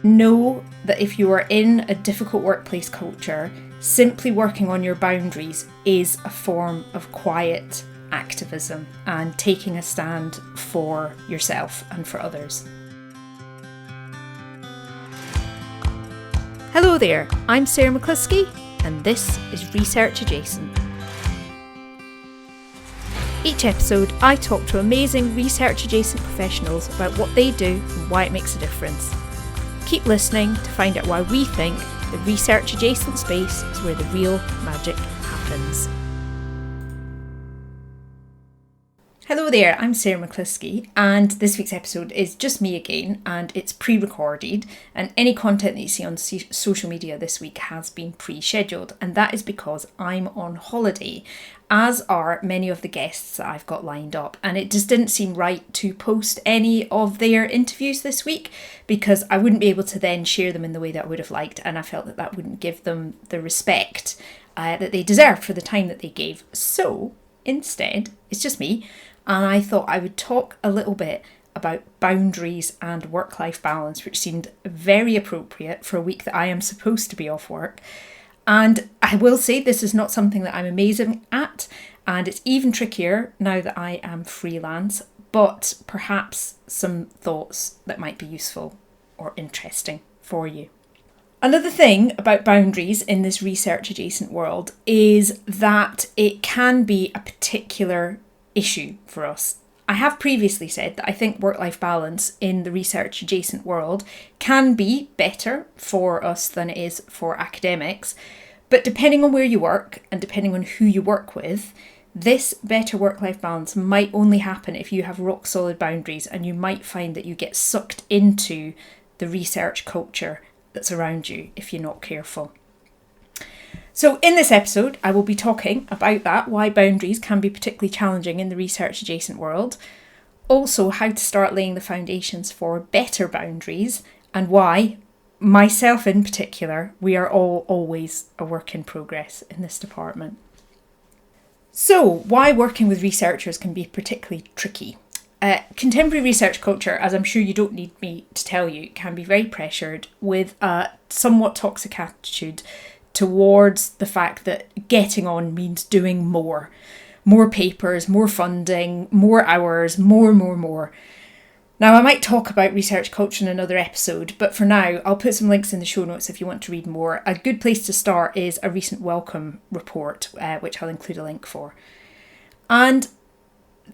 Know that if you are in a difficult workplace culture, simply working on your boundaries is a form of quiet activism and taking a stand for yourself and for others. Hello there, I'm Sarah McCluskey and this is Research Adjacent. Each episode I talk to amazing research adjacent professionals about what they do and why it makes a difference. Keep listening to find out why we think the research adjacent space is where the real magic happens. Hello there, I'm Sarah McCluskey and this week's episode is just me again and it's pre-recorded, and any content that you see on social media this week has been pre-scheduled, and that is because I'm on holiday, as are many of the guests that I've got lined up, and it just didn't seem right to post any of their interviews this week because I wouldn't be able to then share them in the way that I would have liked, and I felt that that wouldn't give them the respect that they deserved for the time that they gave. So instead, it's just me. And I thought I would talk a little bit about boundaries and work-life balance, which seemed very appropriate for a week that I am supposed to be off work. And I will say this is not something that I'm amazing at, and it's even trickier now that I am freelance, but perhaps some thoughts that might be useful or interesting for you. Another thing about boundaries in this research adjacent world is that it can be a particular issue for us. I have previously said that I think work-life balance in the research adjacent world can be better for us than it is for academics, but depending on where you work and depending on who you work with, this better work-life balance might only happen if you have rock solid boundaries, and you might find that you get sucked into the research culture that's around you if you're not careful. So in this episode, I will be talking about that, why boundaries can be particularly challenging in the research adjacent world, also how to start laying the foundations for better boundaries, and why, myself in particular, we are all always a work in progress in this department. So why working with researchers can be particularly tricky. Contemporary research culture, as I'm sure you don't need me to tell you, can be very pressured with a somewhat toxic attitude towards the fact that getting on means doing more. More papers, more funding, more hours, more. Now, I might talk about research culture in another episode, but for now, I'll put some links in the show notes if you want to read more. A good place to start is a recent Wellcome report, which I'll include a link for. And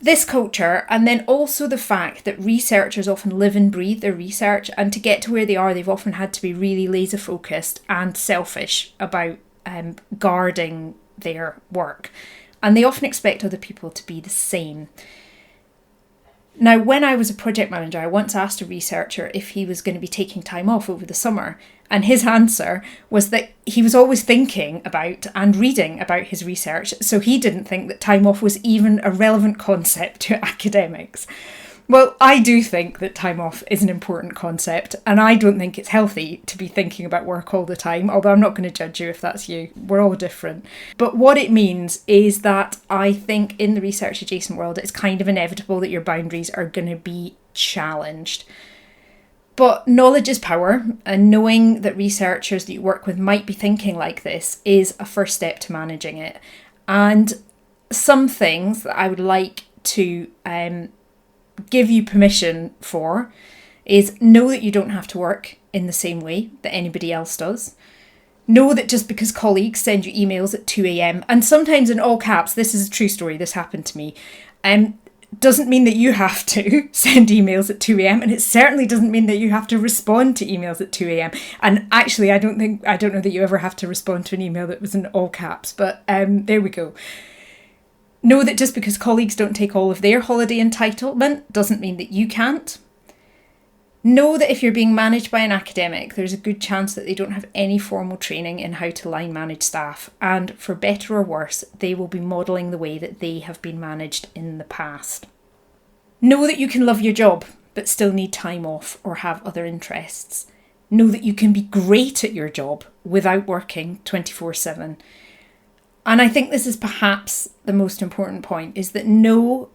this culture, and then also the fact that researchers often live and breathe their research, and to get to where they are, they've often had to be really laser focused and selfish about guarding their work. And they often expect other people to be the same. Now, when I was a project manager, I once asked a researcher if he was going to be taking time off over the summer, and his answer was that he was always thinking about and reading about his research, so he didn't think that time off was even a relevant concept to academics. Well, I do think that time off is an important concept, and I don't think it's healthy to be thinking about work all the time, although I'm not going to judge you if that's you. We're all different. But what it means is that I think in the research adjacent world, it's kind of inevitable that your boundaries are going to be challenged. But knowledge is power, and knowing that researchers that you work with might be thinking like this is a first step to managing it. And some things that I would like to give you permission for is know that you don't have to work in the same way that anybody else does. Know that just because colleagues send you emails at 2 a.m, and sometimes in all caps, this is a true story, this happened to me, doesn't mean that you have to send emails at 2 a.m, and it certainly doesn't mean that you have to respond to emails at 2 a.m. And actually, I don't know that you ever have to respond to an email that was in all caps, but there we go. Know that just because colleagues don't take all of their holiday entitlement doesn't mean that you can't. Know that if you're being managed by an academic, there's a good chance that they don't have any formal training in how to line manage staff, and for better or worse, they will be modelling the way that they have been managed in the past. Know that you can love your job, but still need time off or have other interests. Know that you can be great at your job without working 24/7. And I think this is perhaps the most important point, is that know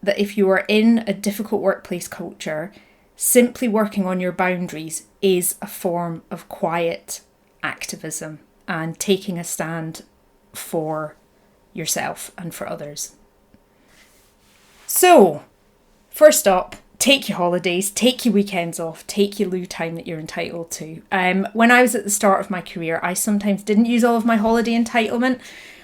that if you are in a difficult workplace culture, simply working on your boundaries is a form of quiet activism and taking a stand for yourself and for others. So, first up, take your holidays, take your weekends off, take your loo time that you're entitled to. When I was at the start of my career, I sometimes didn't use all of my holiday entitlement.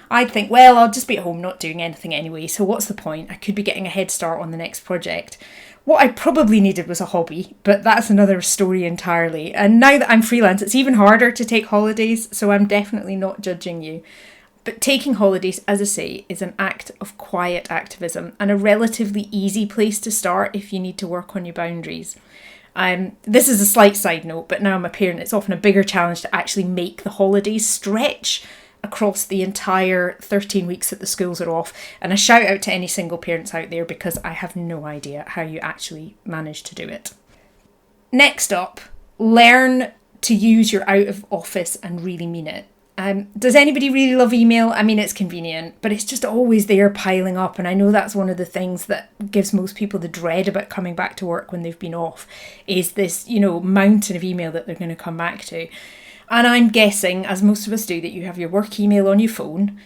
I'd think, well, I'll just be at home not doing anything anyway, so what's the point? I could be getting a head start on the next project. What I probably needed was a hobby, but that's another story entirely. And now that I'm freelance, it's even harder to take holidays, so I'm definitely not judging you. But taking holidays, as I say, is an act of quiet activism and a relatively easy place to start if you need to work on your boundaries. This is a slight side note, but now I'm a parent, it's often a bigger challenge to actually make the holidays stretch across the entire 13 weeks that the schools are off. And a shout out to any single parents out there, because I have no idea how you actually manage to do it. Next up, learn to use your out of office and really mean it. Does anybody really love email? I mean, it's convenient, but it's just always there piling up. And I know that's one of the things that gives most people the dread about coming back to work when they've been off, is this, mountain of email that they're going to come back to. And I'm guessing, as most of us do, that you have your work email on your phone,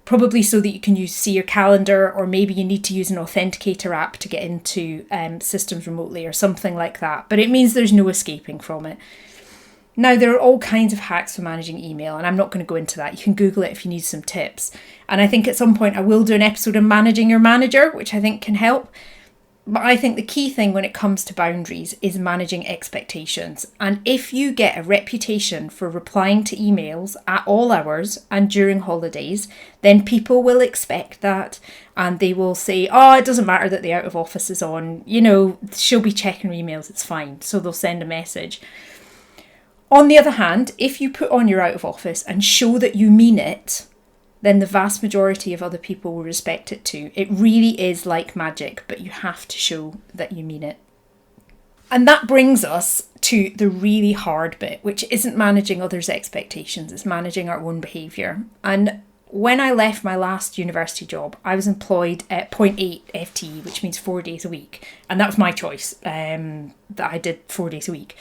probably so that you can see your calendar, or maybe you need to use an authenticator app to get into systems remotely or something like that. But it means there's no escaping from it. Now, there are all kinds of hacks for managing email, and I'm not going to go into that. You can Google it if you need some tips. And I think at some point I will do an episode on managing your manager, which I think can help. But I think the key thing when it comes to boundaries is managing expectations. And if you get a reputation for replying to emails at all hours and during holidays, then people will expect that. And they will say, oh, it doesn't matter that the out of office is on. She'll be checking her emails, it's fine. So they'll send a message. On the other hand, if you put on your out of office and show that you mean it, then the vast majority of other people will respect it too. It really is like magic, but you have to show that you mean it. And that brings us to the really hard bit, which isn't managing others' expectations, it's managing our own behaviour. And when I left my last university job, I was employed at 0.8 FTE, which means 4 days a week. And that was my choice, that I did 4 days a week.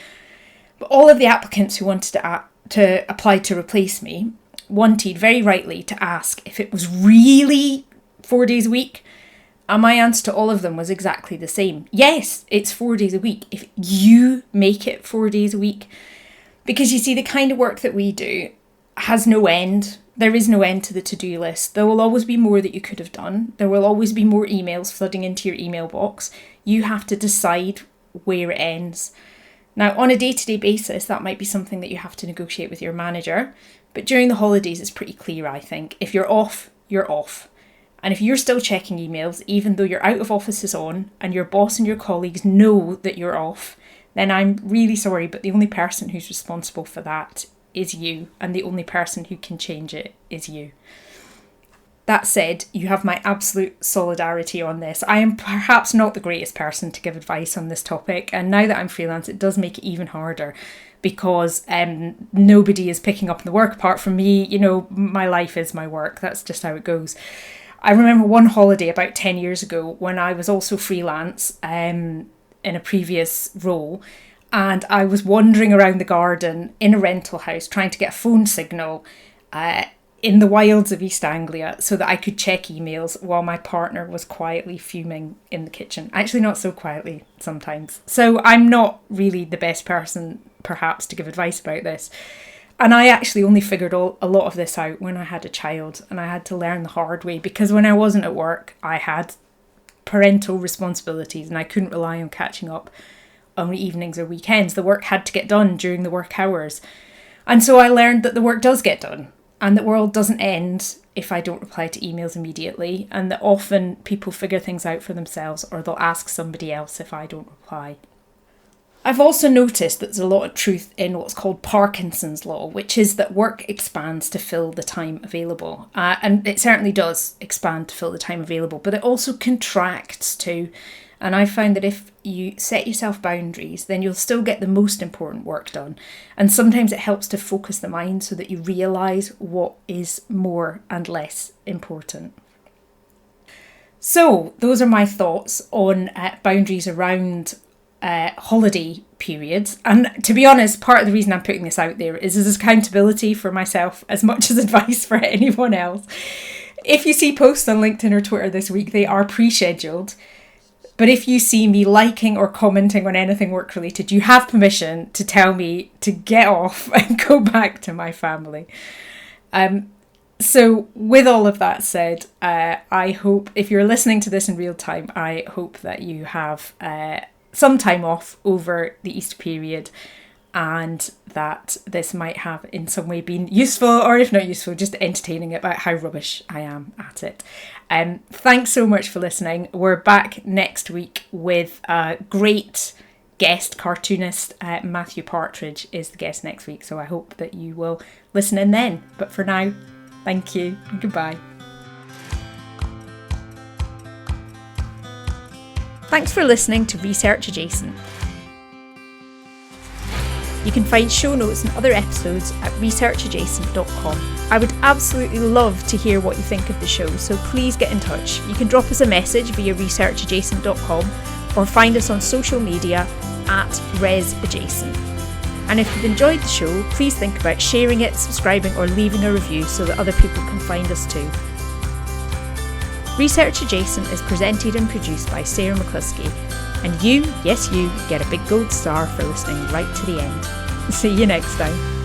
But all of the applicants who wanted to apply to replace me wanted, very rightly, to ask if it was really 4 days a week. And my answer to all of them was exactly the same. Yes, it's 4 days a week if you make it 4 days a week. Because you see, the kind of work that we do has no end. There is no end to the to-do list. There will always be more that you could have done. There will always be more emails flooding into your email box. You have to decide where it ends. Now, on a day-to-day basis, that might be something that you have to negotiate with your manager. But during the holidays, it's pretty clear, I think. If you're off, you're off. And if you're still checking emails, even though your out of office is on, and your boss and your colleagues know that you're off, then I'm really sorry, but the only person who's responsible for that is you. And the only person who can change it is you. That said, you have my absolute solidarity on this. I am perhaps not the greatest person to give advice on this topic, and now that I'm freelance, it does make it even harder because nobody is picking up the work apart from me. My life is my work. That's just how it goes. I remember one holiday about 10 years ago when I was also freelance in a previous role, and I was wandering around the garden in a rental house trying to get a phone signal in the wilds of East Anglia so that I could check emails while my partner was quietly fuming in the kitchen. Actually, not so quietly sometimes. So I'm not really the best person, perhaps, to give advice about this. And I actually only figured a lot of this out when I had a child, and I had to learn the hard way, because when I wasn't at work, I had parental responsibilities and I couldn't rely on catching up on evenings or weekends. The work had to get done during the work hours. And so I learned that the work does get done. And the world doesn't end if I don't reply to emails immediately, and that often people figure things out for themselves, or they'll ask somebody else if I don't reply. I've also noticed that there's a lot of truth in what's called Parkinson's law, which is that work expands to fill the time available. And it certainly does expand to fill the time available, but it also contracts too. And I found that if you set yourself boundaries, then you'll still get the most important work done. And sometimes it helps to focus the mind so that you realise what is more and less important. So those are my thoughts on boundaries around holiday periods. And to be honest, part of the reason I'm putting this out there is as accountability for myself as much as advice for anyone else. If you see posts on LinkedIn or Twitter this week, they are pre-scheduled. But if you see me liking or commenting on anything work-related, you have permission to tell me to get off and go back to my family. So with all of that said, I hope if you're listening to this in real time, I hope that you have some time off over the Easter period, and that this might have in some way been useful, or if not useful, just entertaining about how rubbish I am at it. Thanks so much for listening. We're back next week with a great guest cartoonist. Matthew Partridge is the guest next week, so I hope that you will listen in then. But for now, thank you and goodbye. Thanks for listening to Research Adjacent. You can find show notes and other episodes at researchadjacent.com. I would absolutely love to hear what you think of the show, so please get in touch. You can drop us a message via researchadjacent.com or find us on social media at resadjacent. And if you've enjoyed the show, please think about sharing it, subscribing or leaving a review so that other people can find us too. Research Adjacent is presented and produced by Sarah McCluskey, and you, yes you, get a big gold star for listening right to the end. See you next time.